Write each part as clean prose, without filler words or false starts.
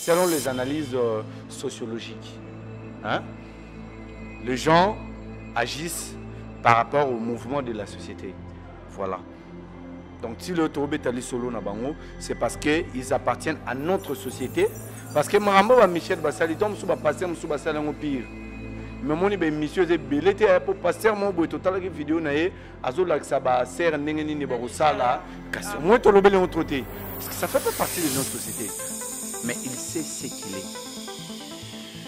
selon les analyses sociologiques. Hein? Les gens agissent par rapport au mouvement de la société. Voilà. Donc si le Tobetali Solo Nabango, c'est parce qu'ils appartiennent à notre société. Parce que Marambo va Michel Bassali, donc sous passer sous Bassali au pire. Mais mon monsieur est belé pour passer mon boy total vidéo naé azol ça ba ser ndengeni ne ba sala kasi moi to lobele on troté parce que ça fait pas partie de notre société. Mais il sait ce qu'il est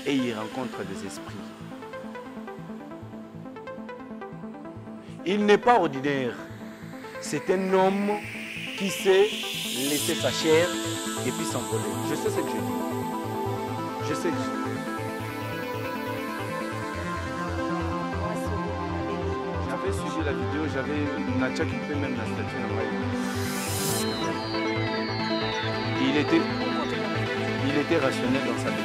et il rencontre des esprits. Il n'est pas ordinaire. C'est un homme qui sait laisser sa chair et puis s'envoler. Je sais ce que je dis. Je sais que je dis. J'avais suivi la vidéo, j'avais Nacha qui fait même la statue en maille. Il était rationnel dans sa vie.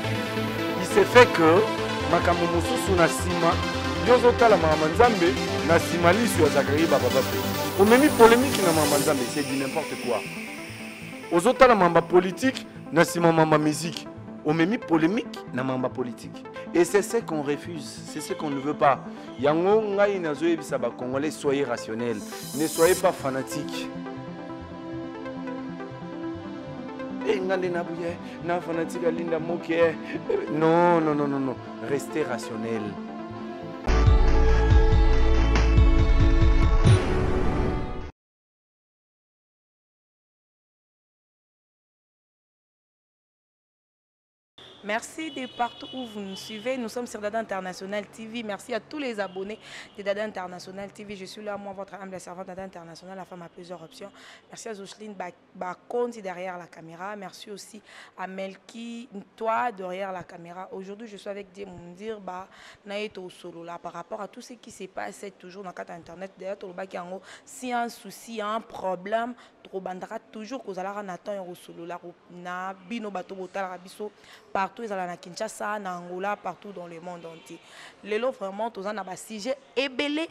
Il s'est fait que Makambo Mosusu Nasima, Yozotala Mamanzambe, Nasima Lissu Azakari Bababape. On met mis polémique dans Mamanzambe, c'est dit n'importe quoi. Aux autres, la politique, Nasima Mamba musique. On met mis polémique dans Mamba politique. Et c'est ce qu'on refuse, c'est ce qu'on ne veut pas. Yango ngai nazoe bisaba Congolais, soyez rationnels, ne soyez pas fanatiques. Et ngande na bouye, na fanatique alinda moke. Non, non, non, non, non. Restez rationnels. Merci de partout où vous nous suivez. Nous sommes sur Dada International TV. Merci à tous les abonnés de Dada International TV. Je suis là, moi, votre humble servante Dada International, la femme à plusieurs options. Merci à Zocheline Bakonzi derrière la caméra. Merci aussi à Melki, toi, derrière la caméra. Aujourd'hui, je suis avec Diemundir Naeto Solo là par rapport à tout ce qui s'est passé toujours dans le cadre Internet. D'ailleurs, si un souci, un problème, trop bandera toujours que vous allez en solo là, na bino bato botala biso partout ils allaient na Kinshasa, na Angola, partout dans le monde entier. Les lots vraiment tous en a sujet ebelé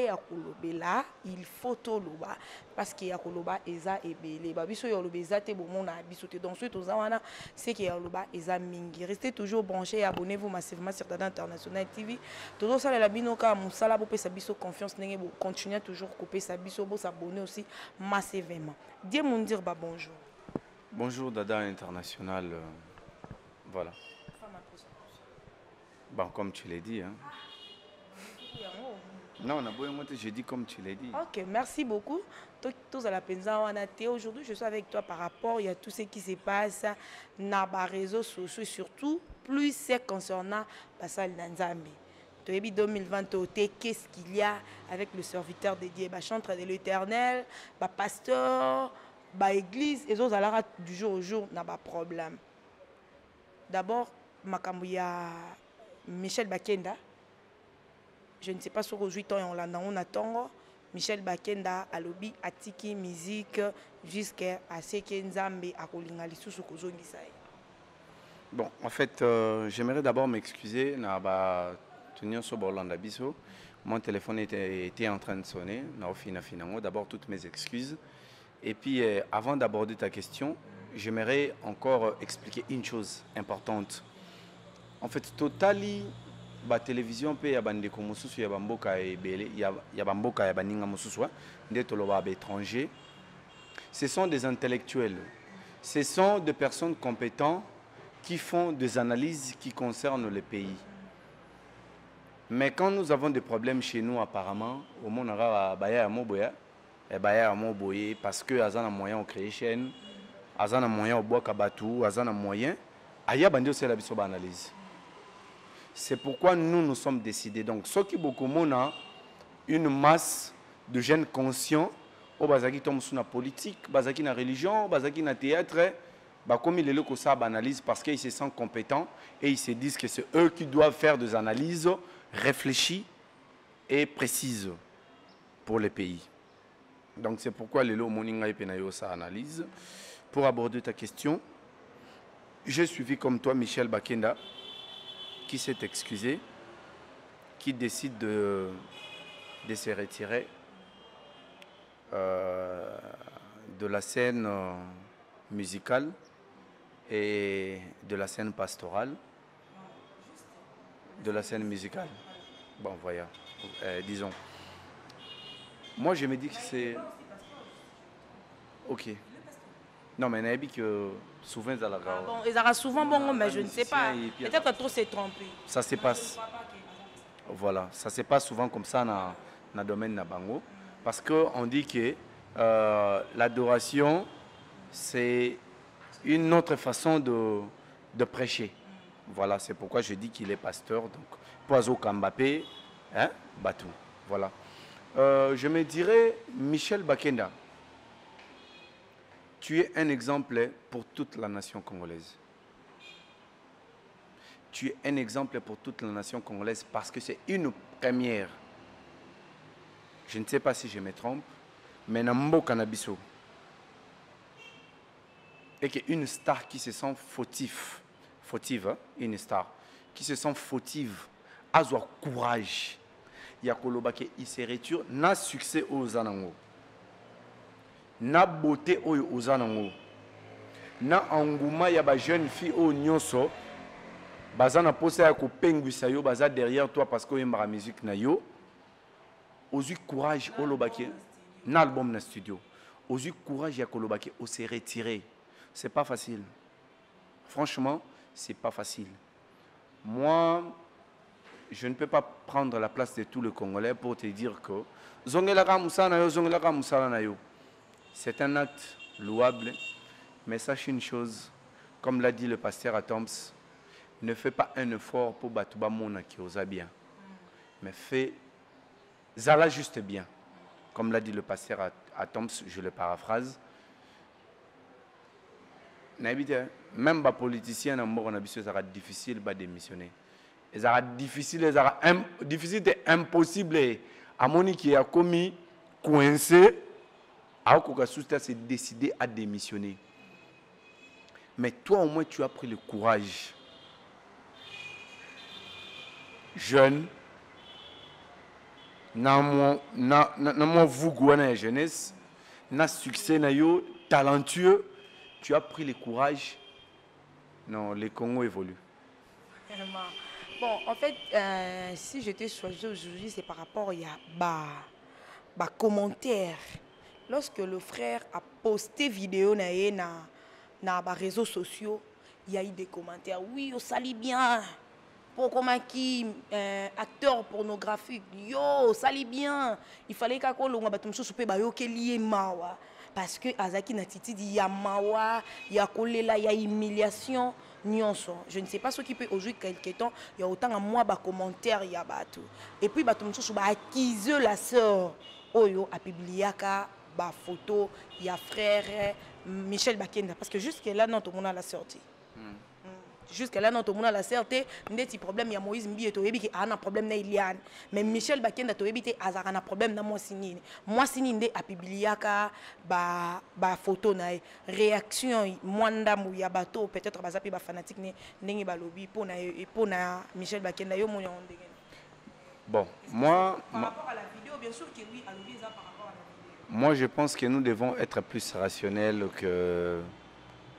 ya kolobela, il faut toloba parce qu'il y a koloba eza ebelé. Ba biso yo lobeza te bo mona biso te donc tous wana c'est qu'il y a loba eza mingi. Restez toujours branchés et abonnez-vous massivement sur Dada International TV. Toujours ça la bino ka musala bo pesa biso confiance ndenge bo continuer toujours couper sa biso bo s'abonner aussi massivement. Diemundir bonjour. Bonjour Dada International. Voilà. Bon, comme tu l'as dit. Hein. Non, je dis comme tu l'as dit. Ok, merci beaucoup. Tous à la aujourd'hui, je suis avec toi par rapport à tout ce qui se passe dans les réseaux sociaux, surtout plus c'est concernant Bassal Nanzambe. 2020, qu'est-ce qu'il y a avec le serviteur de Dieu, chantre de l'Éternel, pasteur, église, et autres alors du jour au jour n'a pas de problème. D'abord, Makambuya Michel Bakenda. Je ne sais pas sur 8 ans et on attend. Michel Bakenda a lobby atiki musique jusqu'à ce que Nzambe a kolingali sous Bon, en fait, j'aimerais d'abord m'excuser. Mon téléphone était en train de sonner. D'abord, toutes mes excuses. Et puis, avant d'aborder ta question, j'aimerais encore expliquer une chose importante. En fait, totali, la télévision peut y avoir des commusus, il y a bamboka et belé, il y a bamboka et baninga mususwa, des toloba étrangers. Ce sont des intellectuels. Ce sont des personnes compétentes qui font des analyses qui concernent le pays. Mais quand nous avons des problèmes chez nous, apparemment, au monde arabe, parce que Azana moyen on crée chaîne, Azana moyen au bois kabatou, Azana moyen, aya bandi aussi la biso analyse. C'est pourquoi nous sommes décidés. Donc, ce qui beaucoup mona une masse de jeunes conscients, au bazaki tombe sur la politique, bazaki na religion, bazaki na théâtre, comme ils le ça analyse parce qu'ils se sentent compétents et ils se disent que c'est eux qui doivent faire des analyses réfléchies et précises pour le pays. Donc c'est pourquoi les lots moninga et penayo ça analyse. Pour aborder ta question, j'ai suivi comme toi Michel Bakenda qui s'est excusé, qui décide de se retirer de la scène musicale et de la scène pastorale, de la scène musicale. Bon, voilà. Disons. Moi, je me dis que c'est... Ok. Non, mais Naïbi, que souvent, ils bon, ils ont souvent bon, mais je ne sais pas. Peut-être que trop s'est trompé. Ça se passe. Voilà. Ça se passe souvent comme ça dans le domaine de Bango. Parce qu'on dit que l'adoration, c'est une autre façon de prêcher. Voilà, c'est pourquoi je dis qu'il est pasteur. Donc, Poizo Kambapé, hein, Batou. Voilà. Je me dirais, Michel Bakenda, tu es un exemple pour toute la nation congolaise. Tu es un exemple pour toute la nation congolaise parce que c'est une première. Je ne sais pas si je me trompe, mais Nambo Cannabiso. Et qu'une star qui se sent fautive, hein, une star, qui se sent fautive, a ce courage. Il y a il se retire, n'a succès aux anango. Na beauté aux anango. Na engouement, il y a des jeunes filles au nyonso. Bazana posé à kopengu sayo, baza derrière toi parce que y a musique na yo. Osu courage au lobake. Na album na studio. Osu courage ya kolobake, o se retirer. C'est pas facile. Franchement, c'est pas facile. Moi, je ne peux pas prendre la place de tous les Congolais pour te dire que c'est un acte louable, mais sache une chose, comme l'a dit le pasteur Atoms, ne fais pas un effort pour Batouba Mona qui osa bien, mais fais Zala juste bien. Comme l'a dit le pasteur Atoms, je le paraphrase. Même les politiciens, ça sera difficile de démissionner. Ça sera difficile, difficile, impossible. À mon qui a commis, coincé, à s'est décidé à démissionner. Mais toi, au moins, tu as pris le courage. Jeune, dans mon vougou na jeunesse, na succès, na yo, talentueux, tu as pris le courage. Non, les Congo évoluent. Vraiment. Bon, en fait, si je t'ai choisi aujourd'hui, c'est par rapport à commentaire. Lorsque le frère a posté vidéo dans les réseaux sociaux, il y a eu des commentaires. Oui, on salit bien. Pour comment qui acteur pornographique, yo, salit bien. Il fallait qu'à quoi l'on a battu monsieur souper bayo que lié mawa. Parce que Azaki Natiti dit il y a mawa, il y a kolela, il y a humiliation. Nyonso. Je ne sais pas ce qui peut aujourd'hui quelques temps, il y a autant à moi de commentaires, il y a bateau. Et puis bateau monsieur ba acquise la sœur Oyo a publié ba photo, il y a frère Michel Bakenda parce que jusque là non tout le monde a la sortie. Jusque là non tout le monde a la sortie, ndeti problème il y a Moïse Mbi to yebi ki a un problème na Iliane, mais Michel Bakenda to yebi te azara na problème na moi signé nde a publié ba photo na réaction mwanda mu ya bato peut-être bazapi ba fanatique ne ndenge ba lobby pour na Michel Bakenda yo mo ndenge. Bon, moi par rapport à la vidéo bien sûr que oui à lobby ça par rapport à la vidéo. Moi je pense que nous devons être plus rationnels que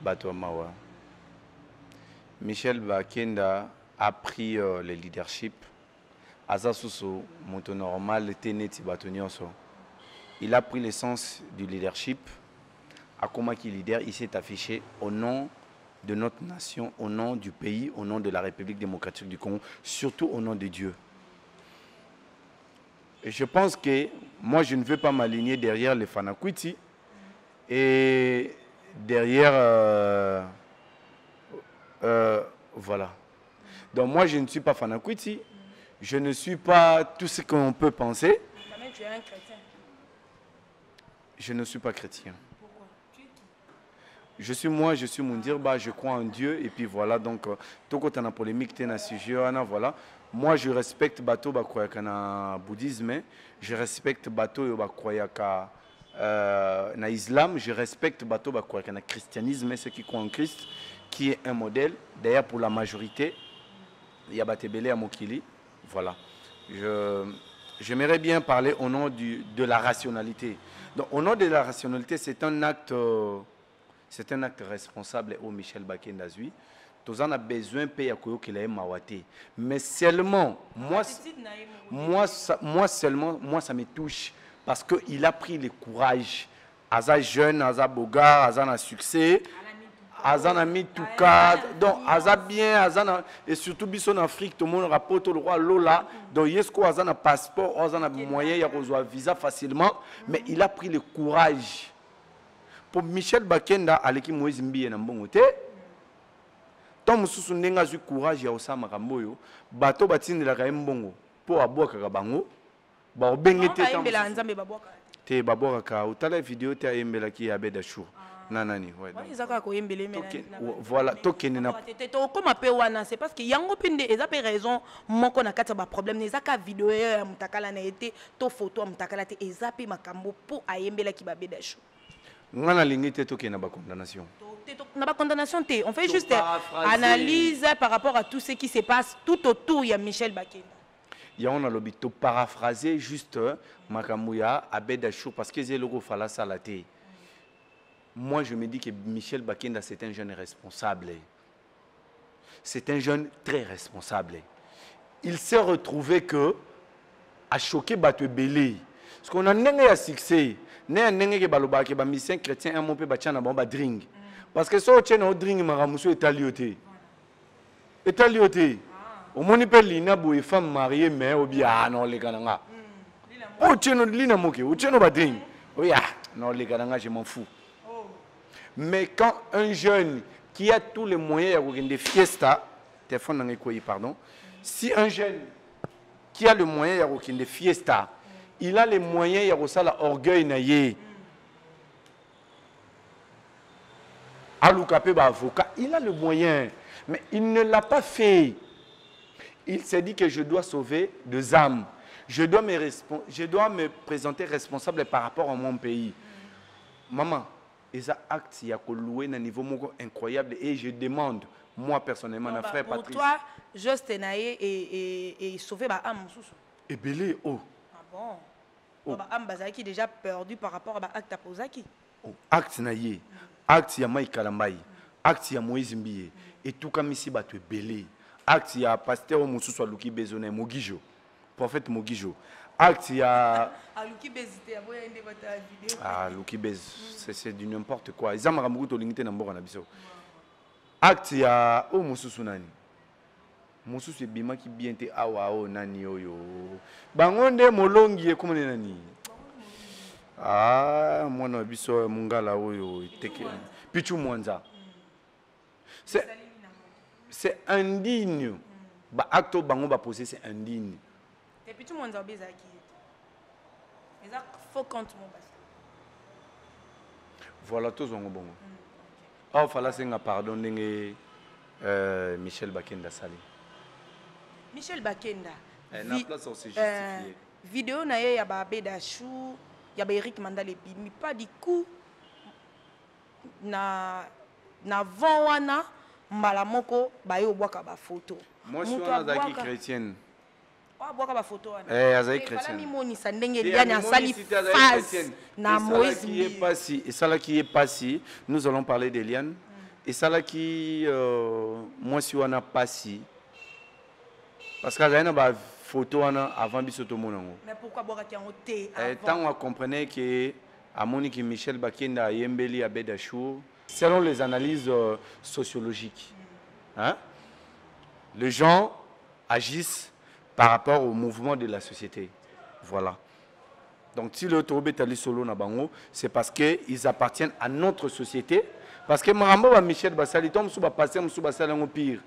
Bato Mawa. Michel Bakenda a pris le leadership. Azasuso, Monto Normal, Teneti Batonionso. Il a pris l'essence du leadership. À comment il leader, il s'est affiché au nom de notre nation, au nom du pays, au nom de la République démocratique du Congo, surtout au nom de Dieu. Et je pense que moi, je ne veux pas m'aligner derrière les Fanakwiti et derrière... voilà. Donc moi, je ne suis pas Fanakwiti. Je ne suis pas tout ce qu'on peut penser. Quand même, tu es un chrétien. Je ne suis pas chrétien. Pourquoi? Tu es qui? Je suis Moundirba, je crois en Dieu. Et puis voilà, donc, tout quand on a polémique, tu as sujet, voilà. Moi, je respecte Bato Bakroyaka bouddhisme. Je respecte Bato Bakroyaka na islam. Je respecte Bato Bakroyaka na christianisme, ceux qui croient en Christ, qui est un modèle. D'ailleurs, pour la majorité, il y a Batebele à Mokili. Voilà. J'aimerais bien parler au nom de la rationalité. Donc, au nom de la rationalité, c'est un acte c'est un acte responsable au Michel Bakenda Zui. Tous en a besoin de payer qu'il ait mawate. Mais seulement, moi, ça me touche parce qu'il a pris le courage. Aza jeune, Aza boga, Aza na succès. Azana mis tout cas, donc Aza bien, Azana et surtout bison en Afrique, tout le monde rapporte le roi Lola. Donc Yesko Azana passeport, Azana moyen, il y a un visa facilement, mais il a pris le courage. Pour Michel Bakenda, Aleki Moïse Mbi et Nambongote, tant Moussou Nenga eu courage, il y a aussi Makamboyo, bateau batin de la Raembongo, pour aboua Karabango, ba obengete te baboaka, ou tala vidéo te Ayembela qui a Bedachou. Nanani, ouais. Voilà, c'est parce que yango pinde eza pe raison moko na kati ba problème neza ka vidéo ya mutakala na été to photo mutakala te eza pe makambo pour Ayembela ki ba bedashu. Ngana lingite to kena ba condamnation. Na ba condamnation te, on fait juste analyse par rapport à tout ce qui se passe tout autour ya Michel Bakenda. Ya on a lobby to paraphraser juste makamouya abedashu parce que c'est le go fala salate. Moi, je me dis que Michel Bakenda, c'est un jeune responsable. C'est un jeune très responsable. Il s'est retrouvé que, à choquer Batou Belé. Parce qu'on a un succès. On a un mission chrétien, un peu de drink. Parce que si on a un drink, on est talioté. Et talioté. Au moins, on peut une femme mariée, mais on a non, les gars. Oh, tu as un drink. Oui, non, les gars, je m'en fous. Mais quand un jeune qui a tous les moyens de fiesta, pardon, si un jeune qui a le moyen de fiesta, il a les moyens de l'orgueil naïe, avocat, il a le moyen, mais il ne l'a pas fait. Il s'est dit que je dois sauver deux âmes. Je dois me présenter responsable par rapport à mon pays. Maman, et ça acte il y a loué un niveau incroyable et je demande moi personnellement à frère pour Patrice. Pour toi, juste naïe et sauver ma âme et belé oh. Ah bon. Oh. Ba âme bazaki déjà perdu par rapport à acte posaki. Oh, acte naïe. Acte ya Mai Kalambai. Acte ya Moïse Mbiye et tout comme ici ba tu belé. Acte ya pasteur Moussou soit Luki Bezone Mogijo. Prophète Mogijo. Acte il y a Luki Bez c'est du n'importe quoi ils amara mukuto lingite na mboka na biso acte il y a oh Moussou nani Moussou c'est bima ki bien te awa o nani oyo bangonde molongi e komone nani ah mwana biso mungala oyo teke Pichu Mwanza c'est indigne ba acte bango ba poser c'est indigne. Et puis tout le monde a besoin qui est. Faut compte mon bas. Voilà tout son bon. Ah, fallait c'est pardon Michel Bakenda Sali. Michel Bakenda. Na place aussi justifié. Vidéo na ya ba Bedachou, ya ba Eric Mandale mais pas du coup na vent wana malamoko ba yo boka ba photo. Moi je suis un chrétienne. Et ça qui est passé, nous allons parler d'Eliane. Et ça qui, moi si on a passé, parce qu'il y a une photo avant Bissoto Monango. Mais pourquoi tant on comprenait que à Monique Michel Bakenda Yembeli à Bedachou, selon les analyses sociologiques, hein, les gens agissent par rapport au mouvement de la société. Voilà. Donc, si le Tourbe Tali Solo Nabango, c'est parce qu'ils appartiennent à notre société. Parce que Marambo Michel Bassali tombe sous passer sous Bassali en pire.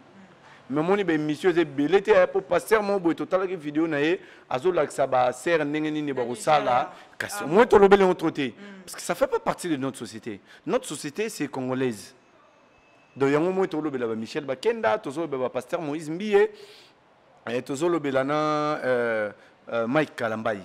Mais mon monsieur est belé pour passer mon boy total vidéo naé azola que ça va ser n'engeni ne barosala kasi moi to lobele on troté parce que ça fait pas partie de notre société. Notre société c'est congolaise. Donc yango moi to lobela Michel Bakenda, to lobela pasteur Moïse Mbiye. Et Tozolo Belana Mike Kalambai.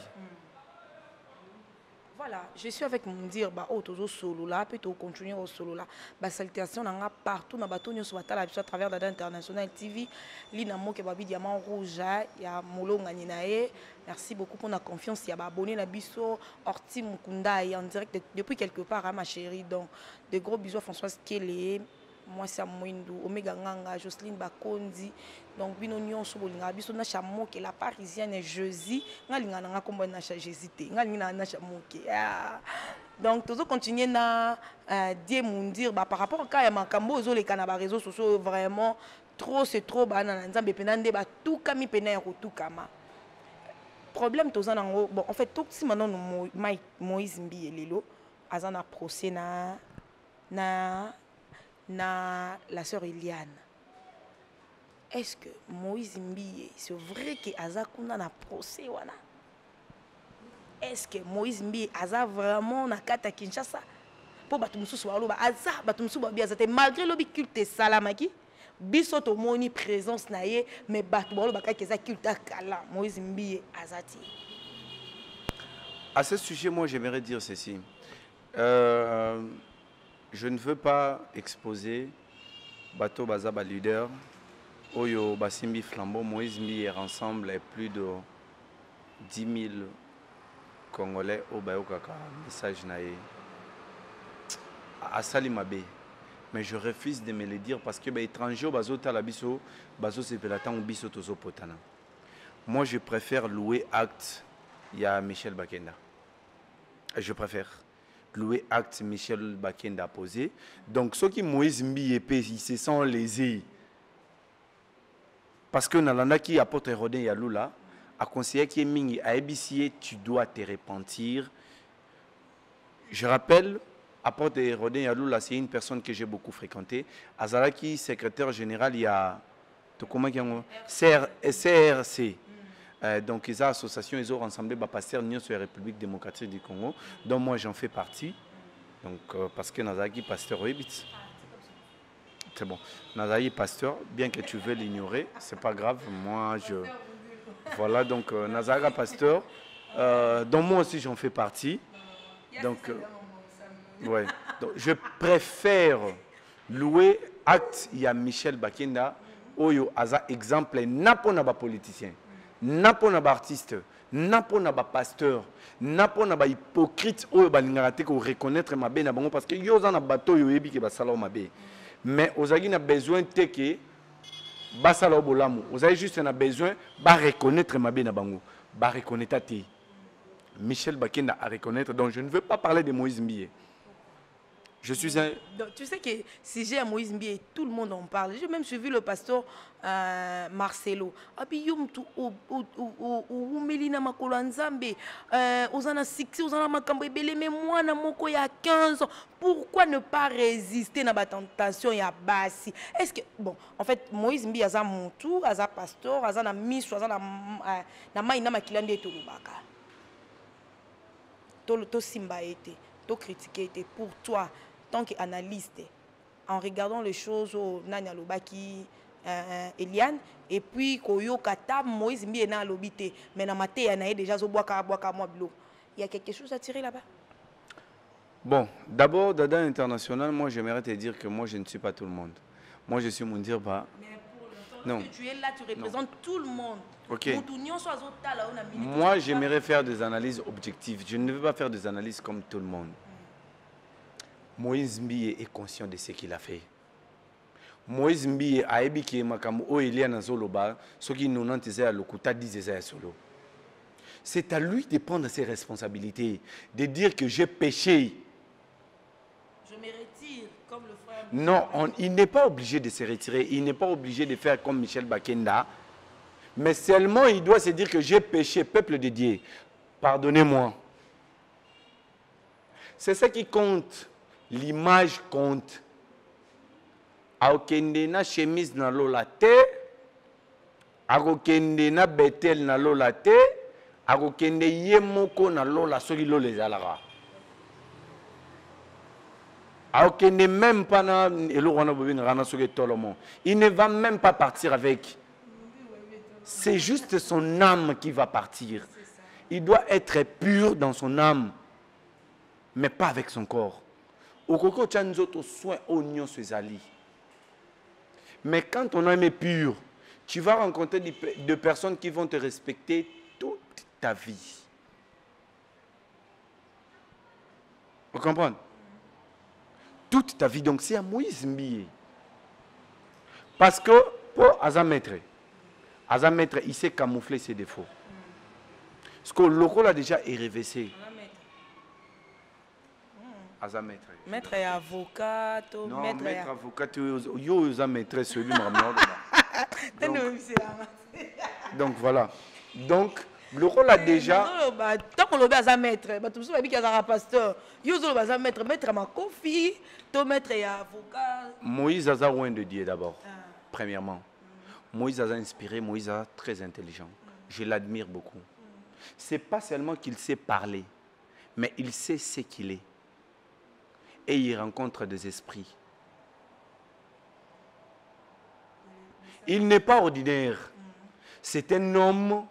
Voilà, je suis avec mon dire, bah, oh, toujours solo là, puis tu continuer au solo là. Bah, salutation, on a partout, on a bateau, nous sommes à travers la International TV. Lina Moke Babi Diamant Rouge, il y a Molo Nganinae. Merci beaucoup pour la confiance. Il y a abonné la biso, Orti Mukunda, et en direct depuis quelque part, hein, ma chérie. Donc, de gros bisous à Françoise Kélé. Moi c'est Mouindou, Omega Nganga, Jocelyne Bakondi. Donc bino nyonso bolinga biso na chamoke la parisienne et jeudi, ngalinga nga kombo na jésité, ngalinga na chamoke. Donc toujours continuer na die mundir par rapport à ya makambo zo les kana ba réseaux sociaux vraiment trop c'est trop banana nzambe penande ba tout kami pena ya tout kama. Problème toza nango bon en fait tout si maintenant Moïse Mbiye lelo azana procès na la sœur Eliane. Est-ce que Moïse Mbiye, c'est vrai que Azakuna na procès wana? Est-ce que Moïse Mbiye Aza vraiment na kata Kinshasa? Pour batumusu swalo ba Aza batumusu ba biazate malgré le culte salamaki biso to moni présence na ye mais batu ba ka keza culte kala Moïse Mbiye Azati. À ce sujet, moi j'aimerais dire ceci. Je ne veux pas exposer Bato Bazaba leader, Oyo Basimbi Flambeau, Moïse Mbiye rassemble plus de 10 000 Congolais au Bayokaka, message naé. À Salimabe. Mais je refuse de me le dire parce que les étrangers au Bazo Talabiso, Bazo Sepelatan ou Biso Tozo Potana. Moi je préfère louer acte, il y a Michel Bakenda. Je préfère louer acte Michel Bakenda posé. Donc ceux qui Moïse Mbiye ils se sont lésés. Parce que Nalanda qui apporte Rodin Yaloula a conseillé qui est Mingi à EBCA, tu dois te repentir. Je rappelle, apporte Rodin Yaloula, c'est une personne que j'ai beaucoup fréquentée. Azalaki, secrétaire général, il y a CRC. Donc, ils ont association, ils ont rassemblé les pasteurs sur la République démocratique du Congo, dont moi j'en fais partie. Donc, parce que Nazaki pasteur Oebit. C'est bon. Nazaki pasteur, bien que tu veux l'ignorer, c'est pas grave. Moi, je. Voilà, donc Nazaka pasteur, dont moi aussi j'en fais partie. Donc, ouais. Donc, je préfère louer acte, il y a Michel Bakenda, Oyo, Aza exemple, n'a pas politicien. N'a pas d'artiste, n'a pas de pasteur, n'a pas de hypocrite ou reconnaître ma bé parce que yo za na bateau yo yebi ke basala ma bé. Mais ozagi na besoin te que basala bolamu. Ozagi juste na besoin ba reconnaître ma bé na bango, ba reconnaître te. Michel Bakenda à reconnaître. Donc je ne veux pas parler de Moïse Mbiye. Je suis un... Donc, tu sais que si j'ai à Moïse Mbiye, tout le monde en parle. J'ai même suivi le pasteur Marcelo. Abi yumtu ou Melina Makolanzambe, Ozana Sixi, Ozana Makambo Ebele, mais moi, na moko il y a 15 ans. Pourquoi ne pas résister à la tentation ya basi? Est-ce que bon, en fait Moïse Mbiye aza montou, aza pasteur, aza na miso, aza na maina makilande to lubaka. To simba été, to critiquer été pour toi. Tant qu'analyste, en regardant les choses au Nanya Lobaki, Eliane, et puis Koyo Kata, Moïse Mbiye na lobité, mais na maté yanae déjà zo boaka moi blo. Il y a quelque chose à tirer là-bas? Bon, d'abord, Dada International, moi j'aimerais te dire que moi je ne suis pas tout le monde. Moi je suis mon dire pas. Mais pour le temps que tu es là, tu représentes tout le monde. Ok. Moi j'aimerais j'aimerais faire des analyses objectives. Je ne veux pas faire des analyses comme tout le monde. Moïse Mbiye est conscient de ce qu'il a fait. Moïse Mbiye a ébiqué Makamu o Eliana Zoloba, ce qui nous n'entendait à l'Okuta disait solo. C'est à lui de prendre ses responsabilités, de dire que j'ai péché. Je me retire comme le frère. Non, il n'est pas obligé de se retirer, il n'est pas obligé de faire comme Michel Bakenda, mais seulement il doit se dire que j'ai péché, peuple de Dieu. Pardonnez-moi. C'est ça qui compte. L'image compte. Aokende na chemise na lola te, akokende na betel na lola te, akokende yemoko na lola soki lola ezalaka. Aokende même pas na eloko bobina rana soki tolomo. Il ne va même pas partir avec. C'est juste son âme qui va partir. Il doit être pur dans son âme. mais pas avec son corps. Au coco, tu as nous autres soins oignons sur ali. Mais quand on aime pur, tu vas rencontrer des personnes qui vont te respecter toute ta vie. Vous comprenez? Toute ta vie. Donc c'est à Moïse Mbiye. Parce que pour Azamaître, il sait camoufler ses défauts. Parce que le local a déjà révélé. Azamaître. Maître et avocat. Non, maître avocat, yo Azamaître, celui donc voilà. Donc, le rôle a déjà. Tant qu'on l'a à maître, tout ça, il y a un pasteur. Il y a un maître, maître ma confie, ton maître et avocat. Moïse a loin de Dieu d'abord, premièrement. Moïse a inspiré, Moïse a très intelligent. Je l'admire beaucoup. Ce n'est pas seulement qu'il sait parler, mais il sait ce qu'il est. Et il rencontre des esprits. Il n'est pas ordinaire. C'est un homme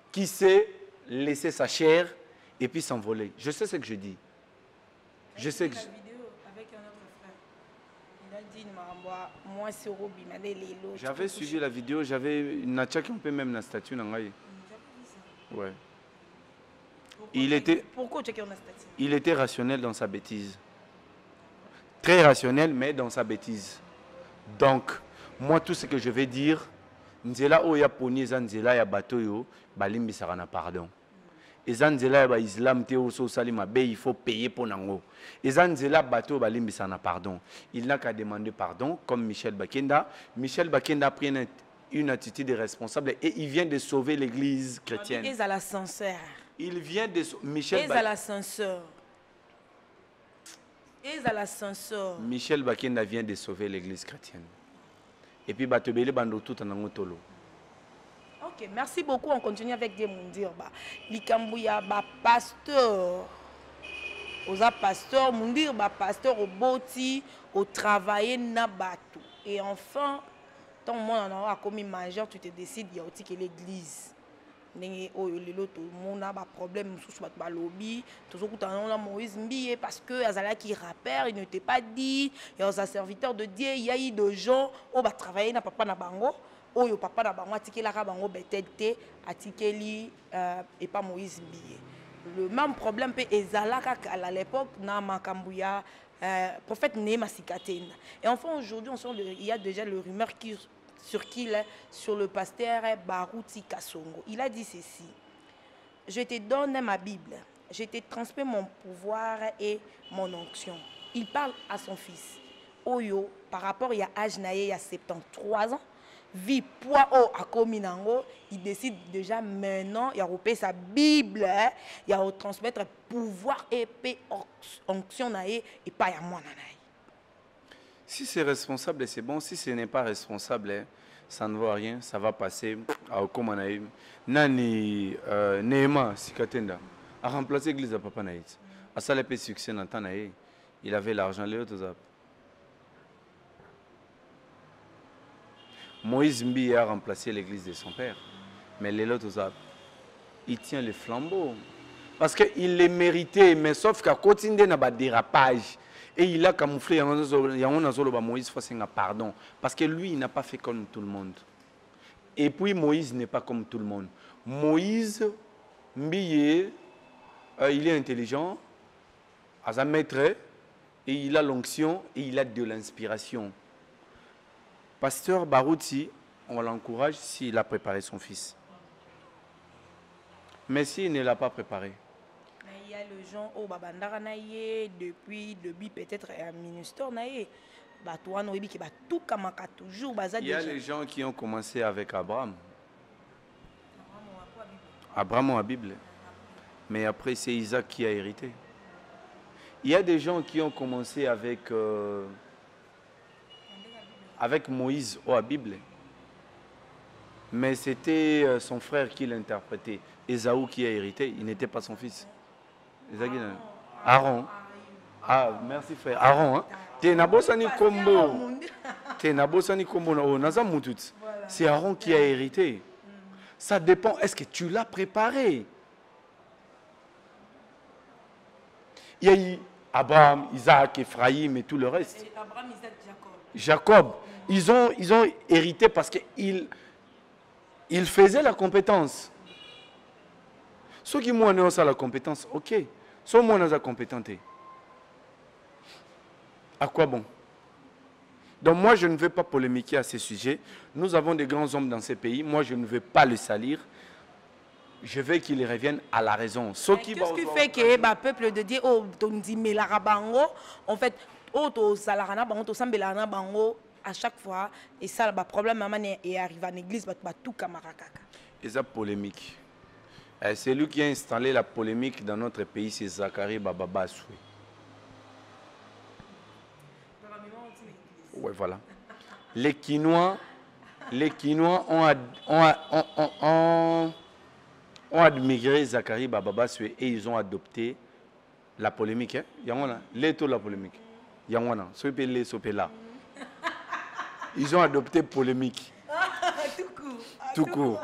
qui sait laisser sa chair et puis s'envoler. Je sais ce que je dis. Je sais que... J'avais suivi la vidéo, j'avais Nacha qui peut même la statue. Ouais. Pourquoi tu as une statue? Il était rationnel dans sa bêtise. Très rationnel, mais dans sa bêtise. Donc, moi, tout ce que je vais dire, nzela oya poni eza nzela ya bato yo balimbisaka na pardon. Eza nzela ya ba islam te oso sali mabe, il faut payer pour nango. Eza nzela bato balimbisaka na pardon. Il n'a qu'à demander pardon comme Michel Bakenda. Michel Bakenda a pris une attitude responsable et il vient de sauver l'église chrétienne. Il à l'ascenseur. Il vient de Michel à l'ascenseur. À l'ascenseur. Michel Bakenda vient de sauver l'église chrétienne. Et puis, Batobele Bando tout en Angotolo. Ok, merci beaucoup. On continue avec des mundir. Likambouya, pasteur. Aux pasteur, mundir, pasteur au boti, au travailler, nabatu. Et enfin, tant monde en a commis majeur, tu te décides, il y a aussi que l'église. Tout le monde a un problème sous le lobby. Tout le monde a Moïse Mbiye parce que Azala qui rappelle, il ne t'est pas dit. Il y a un serviteur de Dieu, il y a eu des gens qui ont travaillé na papa na bango. Oh yo papa na bango atiki la bango betete atikeli et pas Moïse Mbiye. Le même problème peut Ezala à l'époque na Makambuya prophète Néma Sikatena. Et enfin aujourd'hui il y a déjà le rumeur qui sur le pasteur Barouti Kassongo. Il a dit ceci: je te donne ma Bible, je te transmets mon pouvoir et mon onction. Il parle à son fils. Oyo, par rapport à l'âge naïe, il y a 73 ans, vie poids à Kominango, il décide déjà maintenant, il a repéré sa Bible, il a transmettre pouvoir et onction naïe et pas à moi naïe. Si c'est responsable, c'est bon. Si ce n'est pas responsable, ça ne vaut rien. Ça va passer à Okomanaï. Nani Neema Sikatenda a remplacé l'église de Papa Naït. À ça, il a succès dans le temps. Il avait l'argent. Moïse Mbiye a remplacé l'église de son père. Mais il tient le flambeau. Parce qu'il les méritait, mais sauf qu'à côté de un dérapage. Et il a camouflé, Moïse pardon. Parce que lui, il n'a pas fait comme tout le monde. Et puis Moïse n'est pas comme tout le monde. Moïse, Mbiye, il est intelligent, à un maître, et il a l'onction, et il a de l'inspiration. Pasteur Barouti, on l'encourage s'il a préparé son fils. Mais s'il ne l'a pas préparé, il y a le gens au Babandara depuis peut-être un ministère il y a les gens qui ont commencé avec Abraham. Abraham a la Bible. Mais après c'est Isaac qui a hérité. Il y a des gens qui ont commencé avec Moïse ou la Bible. Mais c'était son frère qui l'interprétait. Ésaü qui a hérité, il n'était pas son fils. Aaron. Ah, merci frère. Aaron. C'est Aaron qui a hérité. Ça dépend. Est-ce que tu l'as préparé? Il y a eu Abraham, Isaac, Ephraïm et tout le reste. Et Abraham, Isaac, Jacob. Ils ont hérité parce qu'ils faisaient la compétence. Ceux qui m'ont donné la compétence, ok. Ceux qui m'ont donné la compétence. À quoi bon? Donc moi, je ne veux pas polémiquer à ce sujet. Nous avons des grands hommes dans ces pays. Moi, je ne veux pas le salir. Je veux qu'ils reviennent à la raison. Qu'est-ce qui fait que le peuple de Dieu, en fait, à chaque fois, et ça, le problème est arrivé à l'église, tout camaraka. Et ça, polémique. C'est lui qui a installé la polémique dans notre pays, c'est Zacharie Baba Soué. Ouais, voilà. Les Quinois ont admiré Zacharie Baba Soué et ils ont adopté la polémique. La polémique. Ils ont adopté polémique. Tout court.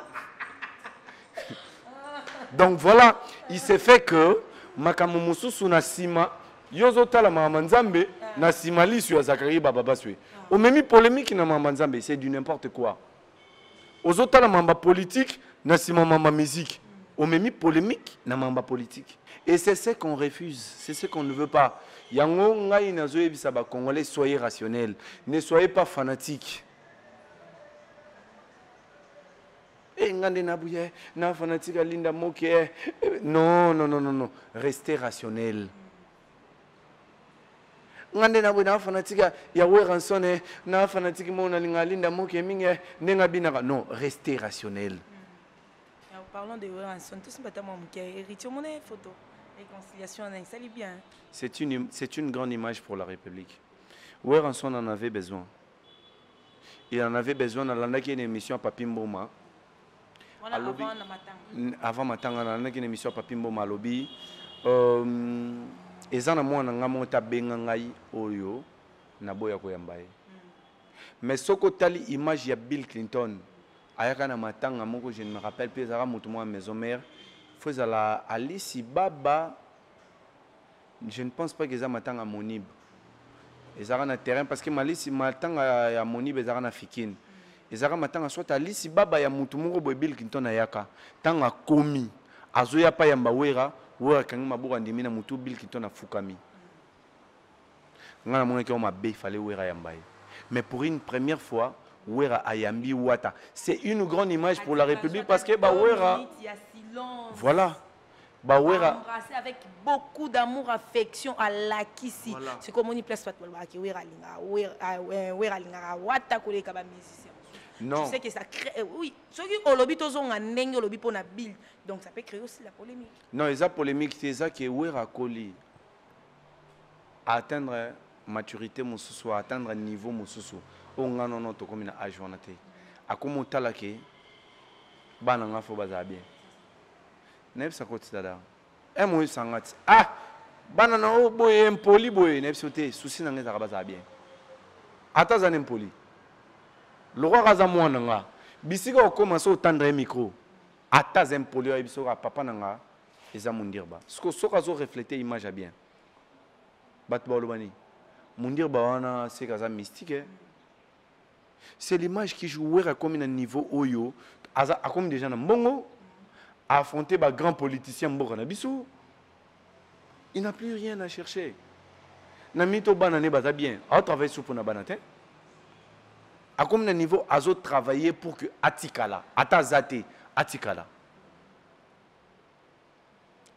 Donc voilà, il s'est fait que Makamoumussou Nasima, Yozota la Mamanzambe, Nasima Lissu à Zacharie Baba Soué. Au même polémique na Mamanzambe, c'est du n'importe quoi. Aux autres la mamba politique, Nasima Mamba musique. Au même polémique na mamba politique. Et c'est ce qu'on refuse, c'est ce qu'on ne veut pas. Yango ngai nazoe bisaba Congolais, soyez rationnels, ne soyez pas fanatiques. Non, non, non, non, non. Restez rationnel. Non, restez rationnel. Parlons de Ranson. Réconciliation, ça lit bien. C'est une grande image pour la République. Ranson en avait besoin. Il en avait besoin dans une émission à Papimboma. Avant matanga na naki émission Papimbo Malobi ezana mwana ngamo ta benga ngai oyo na boya ko yambaye mais soko tali image ya Bill Clinton ayaka na matanga moko je ne me rappelle plus ezara mutu mo maison mère faisait la Alice Baba je ne pense pas que ezara matanga Monib ezara na terrain parce que Malice matanga ya Monib ezara na Fikine. Ezara matanga soit Alice Baba ya mutu moko boy Bill Clinton ayaka tanga komi azoya pa yamba wera kangi mabuka ndimi na mutu Bill Clinton afukami ngana mona ki on mabe fallait wera yamba mais pour une première fois wera ayambi wata c'est une grande image pour la République parce que ba wera voilà ba wera embrassé avec beaucoup d'amour affection à la kisi c'est comme on y place pas ki wera linga wata koleka ba musicien. Non. Tu sais que ça crée. Oui, ceux qui ont lobby, tous ont un nengue lobby pour la bill. Donc ça peut créer aussi la polémique. Non, les polémique, c'est ça qui est Wera Koli. Atteindre maturité, mon atteindre niveau, mon sous. On a non, to comme une âge, on a été. À comment talake, bananga faut baza bien. Nef sa côté dada. Et moi sangat. Ah, banana o boy impoli boy, nef sauté, souci n'en est à baza bien. Atazan impoli. Le roi Razamouan nanga, bisika commence au tendre micro. Ataz impoli et bisora papa nanga, eza mundirba. Ce que sokazo refléter image bien. Batba olobani. Mundirba wana c'est kaza mystique. C'est l'image qui joue comme un niveau oyo, a comme des gens na mbongo affronter ba grand politicien mboko na biso. Il n'a plus rien à chercher. Namito banane baza bien. A travailler sur pour na banatin. À combien de niveau Azo travailler pour que Atikala, Atazate, Atikala.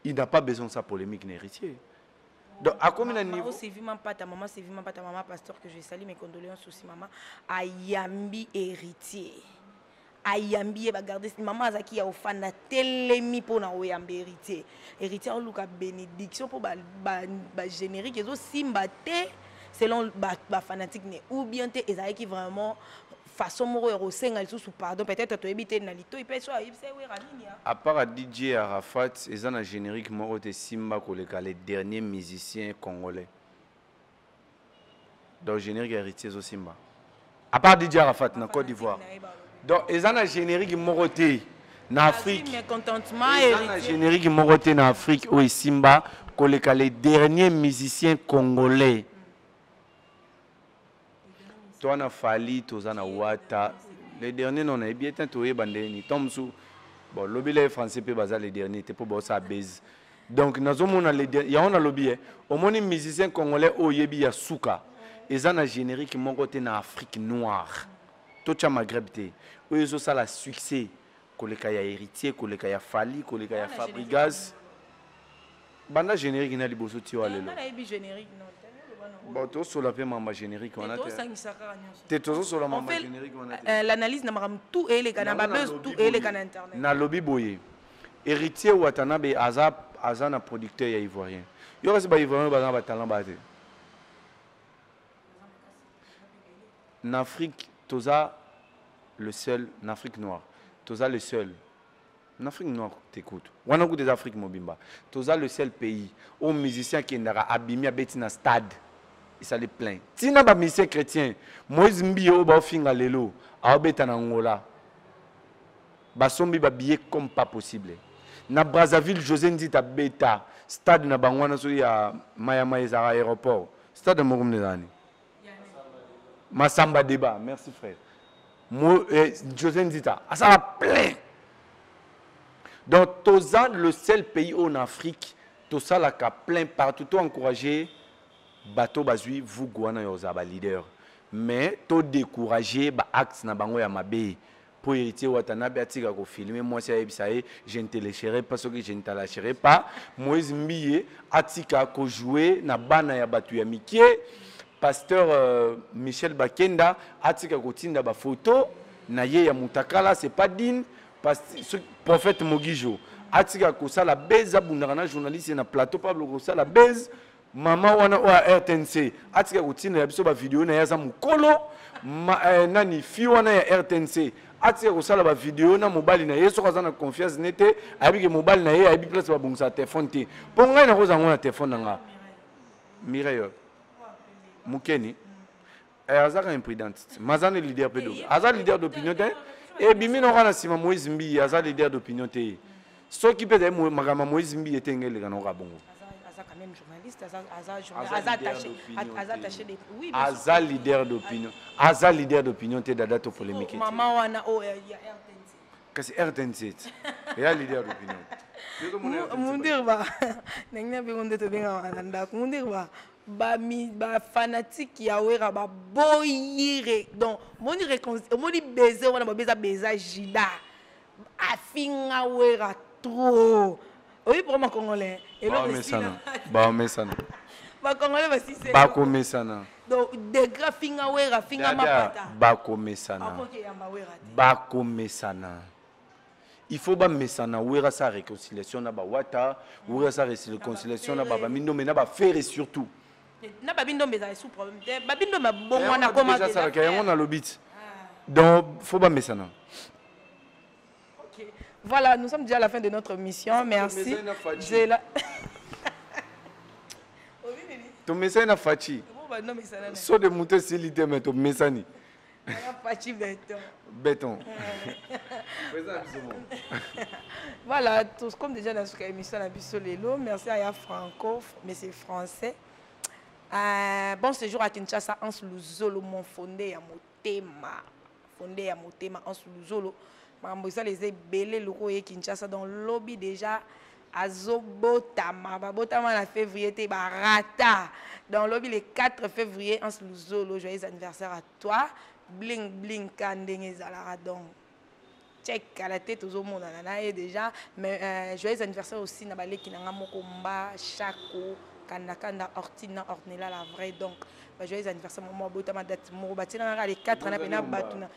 Il n'a pas besoin de sa polémique n'héritier. Donc à combien de niveau c'est vivement pas ta maman, pasteur que je salue mes condoléances aussi maman. Ayambi héritier. Ayambi va garder maman Azaki a ofana telemi pour na oyambi héritier. Héritier on luka bénédiction pour ba générique et simba te selon la fanatique ou bien te ezali qui vraiment façon moro erosenga lisusu pardon peut-être to ebite na lito ipe so ibse wera nini à part DJ Arafat ezana générique moro te simba koleka les derniers musiciens congolais donc générique héritier zo simba à part DJ Arafat na Côte d'Ivoire donc ezana générique moro te na Afrique mécontentement ezana générique moro te na Afrique o simba les derniers musiciens congolais. Toi, na Fali, Tozana Wata. Les derniers, non, on bien tenté bandeni. Tomsou, bon, lobby les Français peut baser les derniers, t'es pour bosser à base. Donc, nous avons les derniers, il y a un lobby. Au moins, les musiciens congolais, au yebi ya souka. Ils ont un générique, mon côté, en Afrique noire. Tout le Maghreb, ils ont ça le succès. Koleka ya héritier, koleka ya Fali, koleka ya Fabregas. Banda générique, il y a des beaux outils. Bon, tout sur la paix, maman générique. Tu es toujours sur la maman générique. L'analyse n'a pas tout et les canabes, tout et les canaux internet. Na lobby boye. Héritier Watanabe, Azana producteur ivoirien. Il y a aussi des ivoiriens qui ont talent. En Afrique, Toza le seul, en Afrique noire, Toza le seul. En Afrique noire, t'écoutes. On a des Afriques mobimba. Toza le seul pays où les musiciens qui sont abîmés dans le stade. Ils sont pleins. Si on a des musiciens chrétiens, Moïse Mbi au Bafinga Lelo, à Obeta Angola, Basombi ba billet comme pas possible. Na Brazzaville, José Ndita Beta, stade na Bangwana so ya Maya Maïza aéroport. Stade de Morum Nezani. Massamba Débat, merci frère. José Ndita, ça va plein. Donc, Toza, le seul pays en Afrique, Toza la plein partout, tout encouragé, bateau bazui, vous gouana yozaba leader. Mais, tout découragé, ba axe na bango ya mabe. Pour hériter Watanabe, atika ko filmer, moi c'est je ne téléchérai pas ce que je ne téléchérai pas. Moïse Mbiye, atika ko jouer na bana ya batu ya mikie. Pasteur Michel Bakenda, atika ko tinda ba photo, na ye ya mutakala, c'est pas digne. Prophète Mogijo, atika ko sala beza bundana journaliste na plateau Pablo ko sala beza mama wana wa RTNC atika ko tinda ya biso ba vidéo na ya za mukolo nani fi wana ya RTNC atika ko sala ba vidéo na mobali na yeso kaza na confiance nete abike mobali na ye abi place ba bongsa téléphone te ponga na ko za ngona téléphone nga Mireille Mukeni azaka imprudente mazane leader pedo azaka leader d'opinion te. Et bimi no kana sima Moïse Mbi aza leader d'opinion te. Ce qui peut être magama Moïse Mbi était ngel kana bongo. Aza quand même journaliste, aza attaché des oui. Aza leader d'opinion. Aza leader d'opinion te dada to polémique. Maman wana o ya RTNC. Kasi RTNC. Ya leader d'opinion. Mundir ba. Nengna bi onde to benga nanda. Mundir ba. Ba fanatique ya wera ba boyire donc moni baiser wana ba baiser jida afinga wera trop oui pour ma congolais et ba mesana ba mesana ba congolais ba si c'est ba ko mesana donc de grafinga wera finga mapata ba ko mesana ba ko mesana. Il faut ba mesana wera sa réconciliation na ba wata wera sa réconciliation na ba mindo mena ba faire surtout. Na babindo mbeza sous problème. Babindo ma bon wana comment déjà ça que on a le beat. Donc faut pas mettre ça non. OK. Voilà, nous sommes déjà à la fin de notre mission. Merci. J'ai la ton message na fachi. So de monter silité mais ton messani. Fachi béton. Béton. Voilà, tous comme déjà dans cette émission la Bissolelo. Merci à Franco, mais c'est français. Bon séjour à Kinshasa, en Luzolo, mon fondé à Motema. Fondé à Motema, en Luzolo. Je les ai belés le roi Kinshasa dans le lobby déjà. Azobotama. Botama en février, te barata. Dans le lobby le 4 février, en Luzolo. Joyeux anniversaire à toi. Bling bling kandenge zalara donc. Check à la tête aux hommes et déjà. Mais joyeux anniversaire aussi, Nabalé Kinanga Mokomba, Chako. Kanda Ortina Ornella la vraie donc joyeux anniversaire maman botama date mo batina les 4 na pena batuna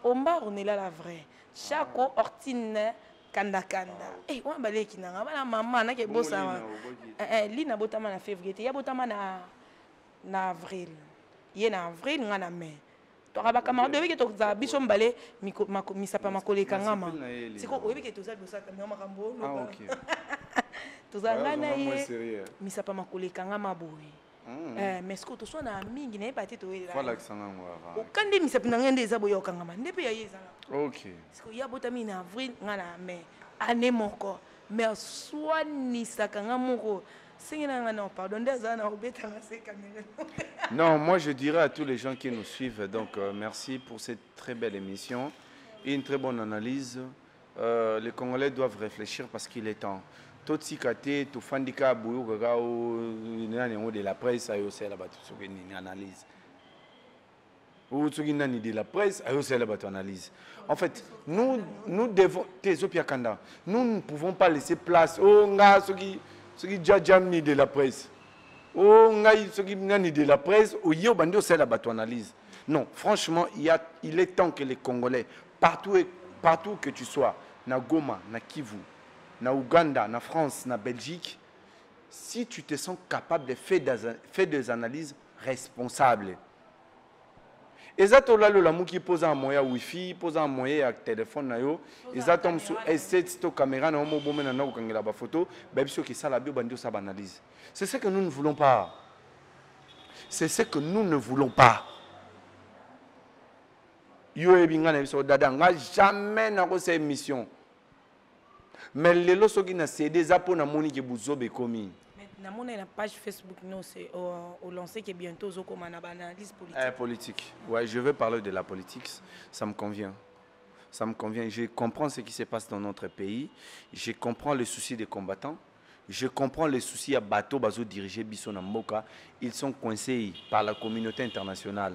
omba Ornella la vraie Chako Ortina Kanda eh on balé kinanga bana maman na ke bossa li na botama na février ya botama na avril ye na avril ngana mai to ka ba camarade de to za biso mbale misapa makoleka ngama siko oyebi ke to za biso ka makambo OK. Tozangana ye misapa makoleka ngama boye mais ce que to so na mingi na epate to wela voilà que ça ngwa okande misapa na ngende eza boyo kangama ndepe ya yeza OK ce que ya botami na avril ngana mais année moko mais soit ni sakanga moko Non, pardon, Non, moi je dirais à tous les gens qui nous suivent, donc merci pour cette très belle émission et une très bonne analyse. Les Congolais doivent réfléchir parce qu'il est temps. Tout ce qui tout fandika de la presse, c'est une analyse. Ou de la presse, c'est une analyse. En fait, nous devons, nous ne pouvons pas laisser place aux gens qui jamni de la presse. Oh, de la presse, ou yo bandio c'est la analyse. Non, franchement, il est temps que les Congolais, partout que tu sois, na Goma, na Kivu, na Ouganda, na France, na Belgique, si tu te sens capable de faire des analyses responsables. Et ça, tu as qui pose un moyen Wi-Fi, pose un moyen téléphone, et ça tombe sur S7, caméra, na photo, analyse. C'est ce que nous ne voulons pas. C'est ce que nous ne voulons pas. Yo jamais dans cette émission. Mais les lois qui na cédé ça pour na moni que buzobe komi. Maintenant, on a une page Facebook, nous, c'est au lancé qui est bientôt comme une analyse politique. Politique. Ouais, je veux parler de la politique. Ça me convient. Ça me convient. Je comprends ce qui se passe dans notre pays. Je comprends les soucis des combattants. Je comprends les soucis à bateau, bateau dirigé Bissonamboka. Ils sont coincés par la communauté internationale.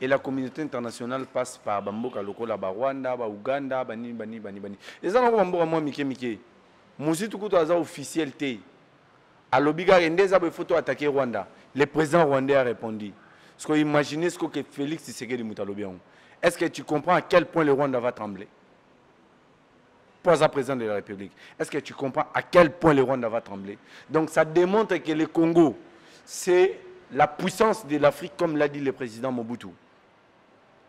Et la communauté internationale passe par Bamboka, Lokola, Rwanda, Ouganda, Bani. Et ça, moi, Mike. Mouzi tout officiel. À l'Obiga, il y a des photos attaquer Rwanda. Le président rwandais a répondu. Est-ce que vous imaginez ce que Félix Tshisekedi Mutalobian? Est-ce que tu comprends à quel point le Rwanda va trembler? Pour un président de la République. Est-ce que tu comprends à quel point le Rwanda va trembler? Donc ça démontre que le Congo, c'est la puissance de l'Afrique, comme l'a dit le président Mobutu.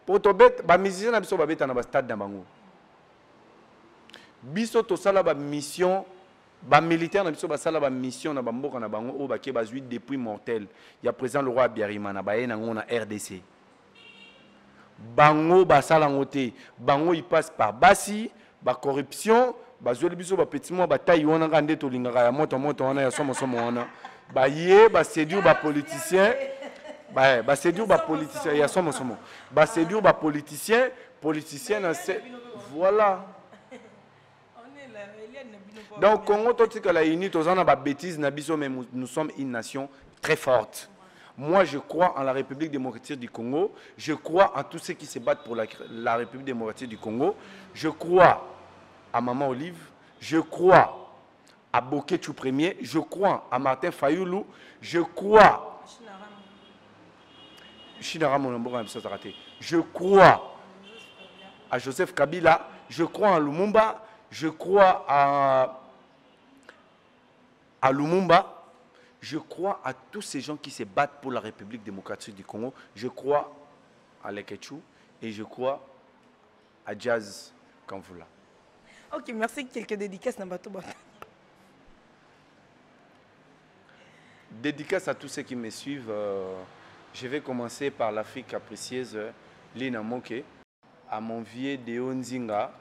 Pour te bête, les musiciens ne sont pas dans le stade d'Ambango. Biso to sala ba mission. Les militaires na biso basala ba mission na bamboka na bango o baké bazui depuis mortel. Il y a présent le roi Biarimana baye na ngona RDC. Bango basala ngote, bango il passe par basi, ba corruption, bazui biso ba petit mo ba tayi wana ngande to lingaka ya moto wana ya somo wana. Ba yé ba séduire ba politicien, ba séduire ba politicien ya somo. Ba séduire ba politicien na voilà. Donc, Congo, nous sommes une nation très forte. Moi, je crois en la République démocratique du Congo. Je crois en tous ceux qui se battent pour la République démocratique du Congo. Je crois à Maman Olive. Je crois à Boketou Premier. Je crois à Martin Fayoulou. Je crois à Joseph Kabila. Je crois en Lumumba. Je crois à Lumumba, je crois à tous ces gens qui se battent pour la République démocratique du Congo. Je crois à Lekechou et je crois à Jazz Kamvula. Ok, merci. Quelques dédicaces dans bateau. Dédicaces à tous ceux qui me suivent. Je vais commencer par l'Afrique capricieuse, Lina Moke, à mon vieux Deo Nzinga.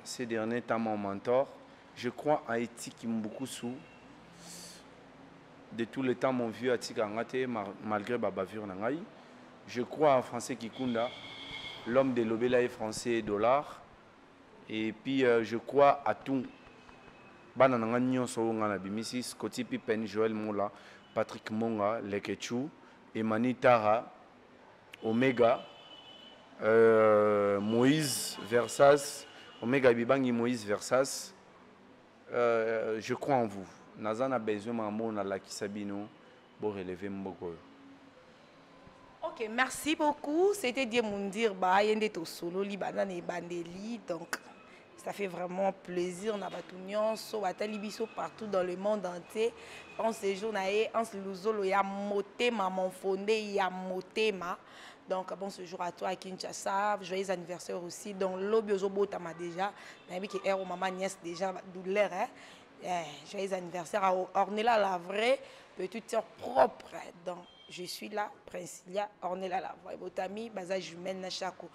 Ces derniers temps, mon mentor. Je crois à Etik Mboukousou. De tout le temps, mon vieux Atik Angate, malgré Babavure Nangaï. Je crois à Français Kikunda, l'homme de l'Obélaï français dollar. Et puis, je crois à tout. Banananga Nyonso Ngana Bimisi, Scotty Pippen, Joël Moula, Patrick Monga, Lekechou, Emani Tara, Omega. Moïse Versas, Omega Bibangi Moïse Versas, je crois en vous. Nazana besoin maman na la Kisabino pour relever Mboko. Ok, merci beaucoup. C'était Dieu Moundir Bayende to solo li banane et bandeli, donc ça fait vraiment plaisir na batunion so batali biso partout dans le monde entier. En ce jour naé en ce luzolo ya motema mon fondé ya motema. Donc, bon séjour à toi à Kinshasa. Joyeux anniversaire aussi. Donc, l'obiozo botama déjà. Mais qui est au maman nièce déjà douleur. Joyeux anniversaire à Ornella la vraie, petite sœur propre. Donc, je suis là, Princilia Ornella la vraie. Botami, baza jumelle na chako.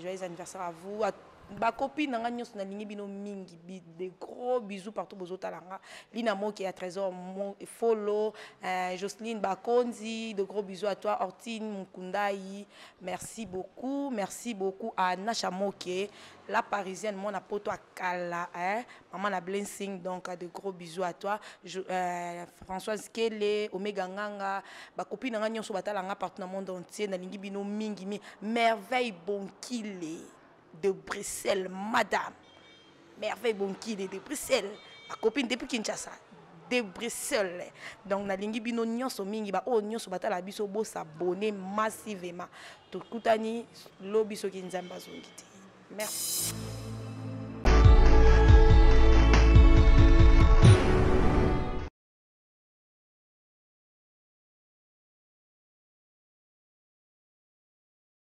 Joyeux anniversaire à vous. ba copine nanga nyos na lingi bino mingi de gros bisous partout bozotalanga Lina Moki à Trésor follow Jocelyne Bakonzi de gros bisous à toi Ortine Mukundai merci beaucoup à Nacha Moke la parisienne mon apoto à Kala maman la blessing donc de gros bisous à toi Françoise Kele Omega Nganga ba copine nanga nyos batalanga partout dans le monde entier na lingi bino mingi merveille Bonkile de Bruxelles, madame. Merveille Bonkile de Bruxelles. Ma copine depuis Kinshasa. De Bruxelles. Donc, na lingi bino nyonso mingi ba o nyonso batala biso bo s'abonner massivement. Tout koutani lo biso ki nzamba zongiti. Merci.